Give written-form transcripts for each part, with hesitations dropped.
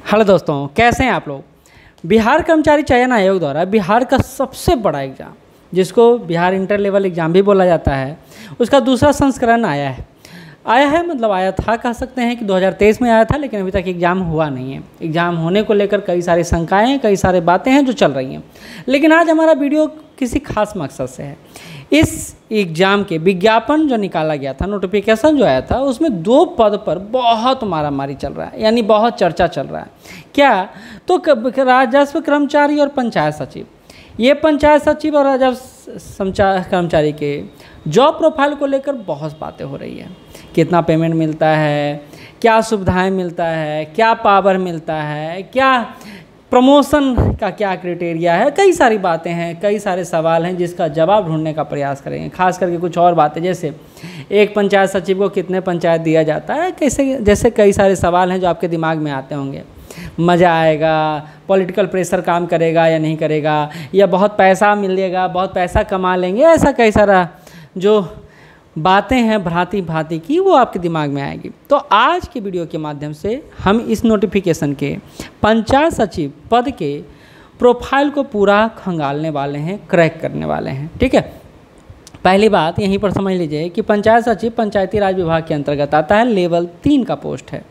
Hello दोस्तों, कैसे हैं आप लोग। बिहार कर्मचारी चयन आयोग द्वारा बिहार का सबसे बड़ा एग्ज़ाम, जिसको बिहार इंटर लेवल एग्ज़ाम भी बोला जाता है, उसका दूसरा संस्करण आया है मतलब आया था, कह सकते हैं कि 2023 में आया था, लेकिन अभी तक एग्ज़ाम हुआ नहीं है। एग्ज़ाम होने को लेकर कई सारी शंकाएँ हैं, कई सारे बातें हैं जो चल रही हैं। लेकिन आज हमारा वीडियो किसी खास मकसद से है। इस एग्ज़ाम के विज्ञापन जो निकाला गया था, नोटिफिकेशन जो आया था, उसमें 2 पद पर बहुत मारामारी चल रहा है, यानी बहुत चर्चा चल रहा है। क्या तो राजस्व कर्मचारी और पंचायत सचिव, ये पंचायत सचिव और राजस्व कर्मचारी के जॉब प्रोफाइल को लेकर बहुत बातें हो रही है। कितना पेमेंट मिलता है, क्या सुविधाएं मिलता है, क्या पावर मिलता है, क्या प्रमोशन का क्या क्राइटेरिया है, कई सारी बातें हैं, कई सारे सवाल हैं जिसका जवाब ढूंढने का प्रयास करेंगे। खास करके कुछ और बातें, जैसे एक पंचायत सचिव को कितने पंचायत दिया जाता है, कैसे, जैसे कई सारे सवाल हैं जो आपके दिमाग में आते होंगे। मज़ा आएगा, पॉलिटिकल प्रेशर काम करेगा या नहीं करेगा, या बहुत पैसा मिलेगा, बहुत पैसा कमा लेंगे, ऐसा कई सारा जो बातें हैं भांति भांति की, वो आपके दिमाग में आएगी। तो आज की वीडियो के माध्यम से हम इस नोटिफिकेशन के पंचायत सचिव पद के प्रोफाइल को पूरा खंगालने वाले हैं, क्रैक करने वाले हैं। ठीक है, पहली बात यहीं पर समझ लीजिए कि पंचायत सचिव पंचायती राज विभाग के अंतर्गत आता है। लेवल 3 का पोस्ट है।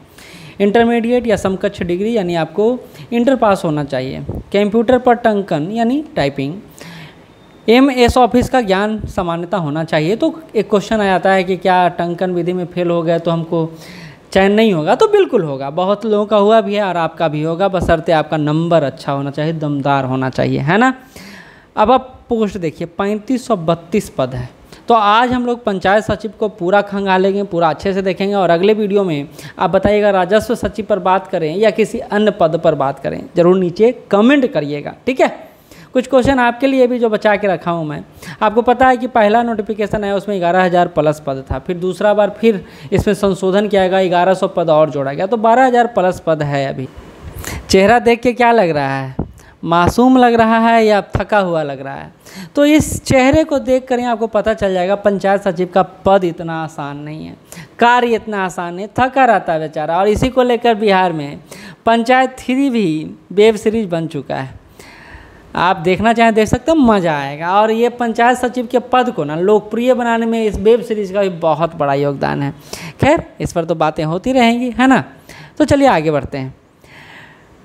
इंटरमीडिएट या समकक्ष डिग्री, यानी आपको इंटर पास होना चाहिए। कंप्यूटर पर टंकन यानी टाइपिंग, MS ऑफिस का ज्ञान सामान्यता होना चाहिए। तो एक क्वेश्चन आ जाता है कि क्या टंकन विधि में फेल हो गए तो हमको चयन नहीं होगा? तो बिल्कुल होगा, बहुत लोगों का हुआ भी है और आपका भी होगा, बशर्ते आपका नंबर अच्छा होना चाहिए, दमदार होना चाहिए, है ना। अब आप पोस्ट देखिए, 3532 पद है। तो आज हम लोग पंचायत सचिव को पूरा खंगालेंगे, पूरा अच्छे से देखेंगे, और अगले वीडियो में आप बताइएगा राजस्व सचिव पर बात करें या किसी अन्य पद पर बात करें, ज़रूर नीचे कमेंट करिएगा। ठीक है, कुछ क्वेश्चन आपके लिए भी जो बचा के रखा हूँ मैं। आपको पता है कि पहला नोटिफिकेशन आया उसमें 11,000 प्लस पद था, फिर दूसरा बार फिर इसमें संशोधन किया गया, 1100 पद और जोड़ा गया, तो 12,000 प्लस पद है अभी। चेहरा देख के क्या लग रहा है, मासूम लग रहा है या थका हुआ लग रहा है? तो इस चेहरे को देख कर ही आपको पता चल जाएगा पंचायत सचिव का पद इतना आसान नहीं है, कार्य इतना आसान नहीं, थका रहता है बेचारा। और इसी को लेकर बिहार में पंचायत 3 भी वेब सीरीज बन चुका है, आप देखना चाहें देख सकते हो, मज़ा आएगा। और ये पंचायत सचिव के पद को ना लोकप्रिय बनाने में इस वेब सीरीज़ का भी बहुत बड़ा योगदान है। खैर, इस पर तो बातें होती रहेंगी, है ना। तो चलिए आगे बढ़ते हैं।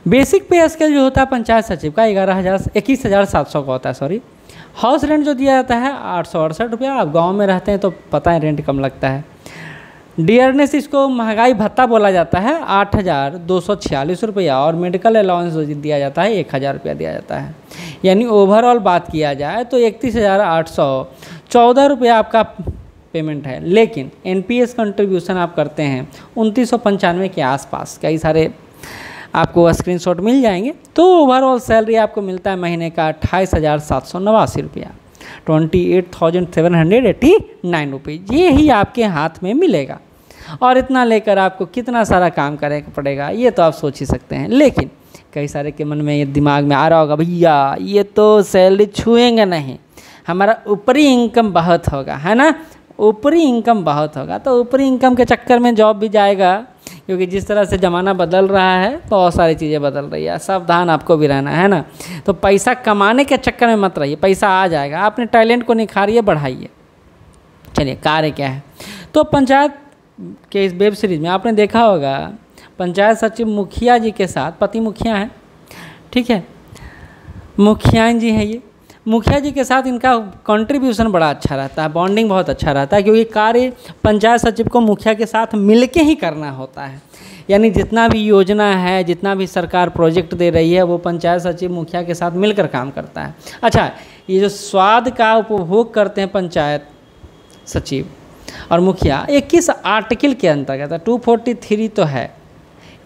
बेसिक पे स्केल जो होता है पंचायत सचिव का 21,700 का होता है, सॉरी। हाउस रेंट जो दिया जाता है 868 रुपया। आप गाँव में रहते हैं तो पता है रेंट कम लगता है। डियरनेस, इसको महंगाई भत्ता बोला जाता है, 8,246 रुपया। और मेडिकल अलाउंस जो दिया जाता है 1,000 रुपया दिया जाता है। यानी ओवरऑल बात किया जाए तो 31,814 रुपया आपका पेमेंट है। लेकिन NPS कंट्रीब्यूशन आप करते हैं 2995 के आसपास, कई सारे आपको स्क्रीनशॉट मिल जाएंगे। तो ओवरऑल सैलरी आपको मिलता है महीने का 28,789 रुपया, 28,789 रुपीज़। ये ही आपके हाथ में मिलेगा। और इतना लेकर आपको कितना सारा काम करना पड़ेगा, ये तो आप सोच ही सकते हैं। लेकिन कई सारे के मन में ये दिमाग में आ रहा होगा, भैया ये तो सैलरी छुएंगे नहीं, हमारा ऊपरी इनकम बहुत होगा, है ना, ऊपरी इनकम बहुत होगा। तो ऊपरी इनकम के चक्कर में जॉब भी जाएगा, क्योंकि जिस तरह से ज़माना बदल रहा है बहुत सारी चीज़ें बदल रही है, सावधान आपको भी रहना है ना। तो पैसा कमाने के चक्कर में मत रहिए, पैसा आ जाएगा, आपने टैलेंट को निखारिए, बढ़ाइए। चलिए, कार्य क्या है। तो पंचायत के इस वेब सीरीज़ में आपने देखा होगा पंचायत सचिव मुखिया जी के साथ, पति मुखिया हैं, ठीक है, मुखिया जी हैं ये, मुखिया जी के साथ इनका कंट्रीब्यूशन बड़ा अच्छा रहता है, बॉन्डिंग बहुत अच्छा रहता है, क्योंकि कार्य पंचायत सचिव को मुखिया के साथ मिलके ही करना होता है। यानी जितना भी योजना है, जितना भी सरकार प्रोजेक्ट दे रही है, वो पंचायत सचिव मुखिया के साथ मिलकर काम करता है। अच्छा, ये जो स्वाद का उपभोग करते हैं पंचायत सचिव और मुखिया, 21 आर्टिकल के अंतर्गत, 243 तो है,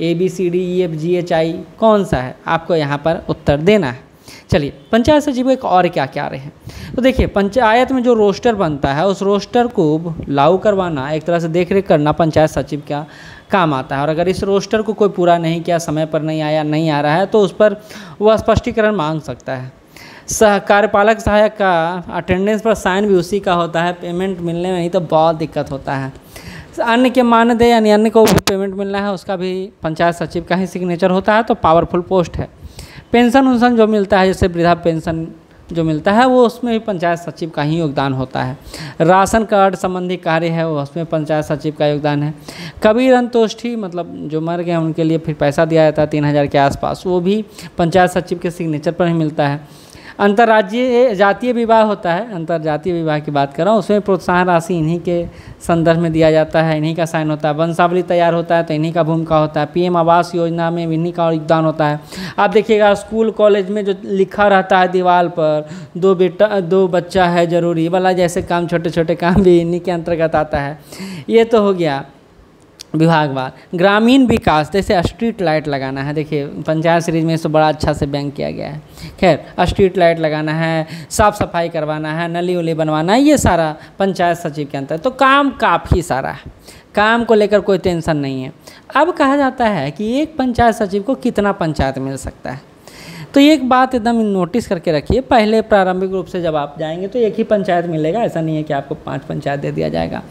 ABCDEFGHI कौन सा है, आपको यहाँ पर उत्तर देना है। चलिए, पंचायत सचिव एक और क्या क्या रहे हैं। तो देखिए, पंचायत में जो रोस्टर बनता है, उस रोस्टर को लागू करवाना, एक तरह से देखरेख करना पंचायत सचिव का काम आता है। और अगर इस रोस्टर को कोई पूरा नहीं किया, समय पर नहीं आया, नहीं आ रहा है, तो उस पर वह स्पष्टीकरण मांग सकता है। कार्यपालक सहायक का अटेंडेंस पर साइन भी उसी का होता है, पेमेंट मिलने में नहीं तो बहुत दिक्कत होता है। अन्य के मानदेय यानी अन्य को भी पेमेंट मिलना है, उसका भी पंचायत सचिव का ही सिग्नेचर होता है, तो पावरफुल पोस्ट है। पेंशन उन्शन जो मिलता है, जैसे वृद्धा पेंशन जो मिलता है वो उसमें भी पंचायत सचिव का ही योगदान होता है। राशन कार्ड संबंधी कार्य है वो उसमें पंचायत सचिव का योगदान है। कबीर अंतोष्ठी मतलब जो मर गए उनके लिए फिर पैसा दिया जाता है 3000 के आसपास, वो भी पंचायत सचिव के सिग्नेचर पर ही मिलता है। अंतर्राज्यीय जातीय विवाह होता है, अंतर्जातीय विवाह की बात कर रहा हूँ, उसमें प्रोत्साहन राशि इन्हीं के संदर्भ में दिया जाता है, इन्हीं का साइन होता है। वंशावली तैयार होता है तो इन्हीं का भूमिका होता है। पीएम आवास योजना में इन्हीं का योगदान होता है। आप देखिएगा स्कूल कॉलेज में जो लिखा रहता है दीवार पर, 2 बच्चा है जरूरी वाला, जैसे काम छोटे छोटे काम भी इन्हीं के अंतर्गत आता है। ये तो हो गया विभागवार। ग्रामीण विकास, जैसे स्ट्रीट लाइट लगाना है, देखिए पंचायत सीरीज में इसको बड़ा अच्छा से बैंक किया गया है। खैर स्ट्रीट लाइट लगाना है, साफ़ सफाई करवाना है, नली उली बनवाना है, ये सारा पंचायत सचिव के अंतर। तो काम काफ़ी सारा है, काम को लेकर कोई टेंशन नहीं है। अब कहा जाता है कि एक पंचायत सचिव को कितना पंचायत मिल सकता है, तो ये एक बात एकदम नोटिस करके रखिए। पहले प्रारंभिक रूप से जब आप जाएंगे तो एक ही पंचायत मिलेगा, ऐसा नहीं है कि आपको 5 पंचायत दे दिया जाएगा।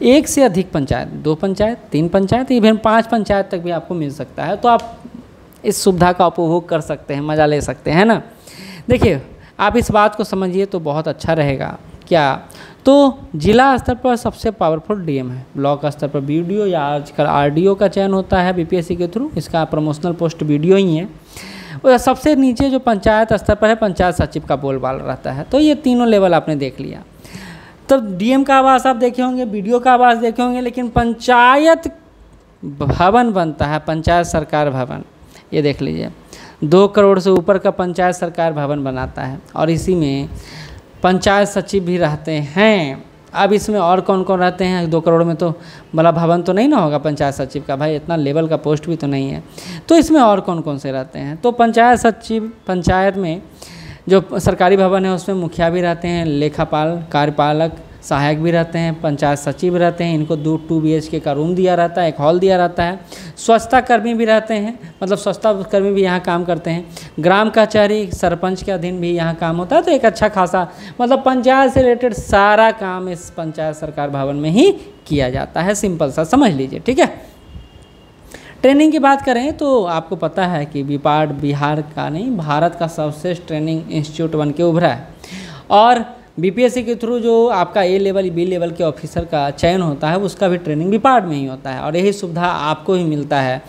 एक से अधिक पंचायत, 2 पंचायत, 3 पंचायत, इवन 5 पंचायत तक भी आपको मिल सकता है। तो आप इस सुविधा का उपभोग कर सकते हैं, मज़ा ले सकते हैं ना। देखिए आप इस बात को समझिए तो बहुत अच्छा रहेगा। क्या तो जिला स्तर पर सबसे पावरफुल डीएम है, ब्लॉक स्तर पर बीडीओ या आजकल आरडीओ का चयन होता है बीपीएससी के थ्रू, इसका प्रमोशनल पोस्ट बीडीओ ही है। और सबसे नीचे जो पंचायत स्तर पर है पंचायत सचिव का बोलबाला रहता है। तो ये तीनों लेवल आपने देख लिया। तो डीएम का आवास आप देखे होंगे, बीडीओ का आवास देखे होंगे, लेकिन पंचायत भवन बनता है, पंचायत सरकार भवन, ये देख लीजिए 2 करोड़ से ऊपर का पंचायत सरकार भवन बनाता है और इसी में पंचायत सचिव भी रहते हैं। अब इसमें और कौन कौन रहते हैं? 2 करोड़ में तो बड़ा भवन तो नहीं ना होगा पंचायत सचिव का, भाई इतना लेवल का पोस्ट भी तो नहीं है। तो इसमें और कौन कौन से रहते हैं? तो पंचायत सचिव, पंचायत में जो सरकारी भवन है उसमें मुखिया भी रहते हैं, लेखापाल, कार्यपालक, सहायक भी रहते हैं, पंचायत सचिव रहते हैं, इनको 2 BHK का रूम दिया रहता है, एक हॉल दिया रहता है। स्वच्छता कर्मी भी रहते हैं, मतलब स्वच्छता कर्मी भी यहाँ काम करते हैं। ग्राम कचहरी, सरपंच के अधीन भी यहाँ काम होता है। तो एक अच्छा खासा मतलब पंचायत से रिलेटेड सारा काम इस पंचायत सरकार भवन में ही किया जाता है। सिंपल सा समझ लीजिए, ठीक है। ट्रेनिंग की बात करें तो आपको पता है कि बीपाड बिहार का नहीं, भारत का सर्वश्रेष्ठ ट्रेनिंग इंस्टीट्यूट बन के उभरा है। और बीपीएससी के थ्रू जो आपका A लेवल B लेवल के ऑफिसर का चयन होता है उसका भी ट्रेनिंग बीपाड में ही होता है। और यही सुविधा आपको ही मिलता है।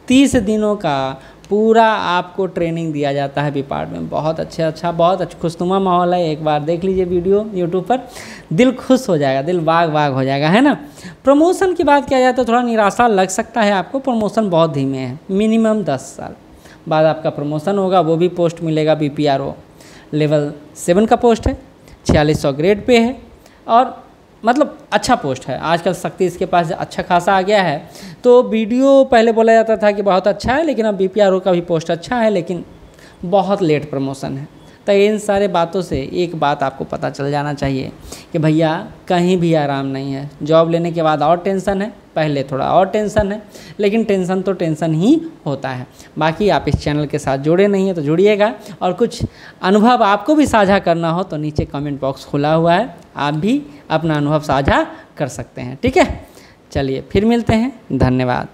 30 दिनों का पूरा आपको ट्रेनिंग दिया जाता है बीपाड में। बहुत बहुत अच्छा खुशनुमा माहौल है। एक बार देख लीजिए वीडियो यूट्यूब पर, दिल खुश हो जाएगा, दिल बाग बाग हो जाएगा, है ना। प्रमोशन की बात किया जाए तो थोड़ा निराशा लग सकता है आपको, प्रमोशन बहुत धीमे है। मिनिमम 10 साल बाद आपका प्रमोशन होगा, वो भी पोस्ट मिलेगा BPRO लेवल 7 का पोस्ट है, 4600 ग्रेड पे है और मतलब अच्छा पोस्ट है। आजकल शक्ति इसके पास अच्छा खासा आ गया है। तो BDO पहले बोला जाता था कि बहुत अच्छा है, लेकिन अब BPRO का भी पोस्ट अच्छा है, लेकिन बहुत लेट प्रमोशन है। तो इन सारे बातों से एक बात आपको पता चल जाना चाहिए कि भैया कहीं भी आराम नहीं है। जॉब लेने के बाद और टेंशन है, पहले थोड़ा और टेंशन है, लेकिन टेंशन तो टेंशन ही होता है। बाकी आप इस चैनल के साथ जुड़े नहीं हैं तो जुड़िएगा, और कुछ अनुभव आपको भी साझा करना हो तो नीचे कमेंट बॉक्स खुला हुआ है, आप भी अपना अनुभव साझा कर सकते हैं, ठीक है। चलिए फिर मिलते हैं, धन्यवाद।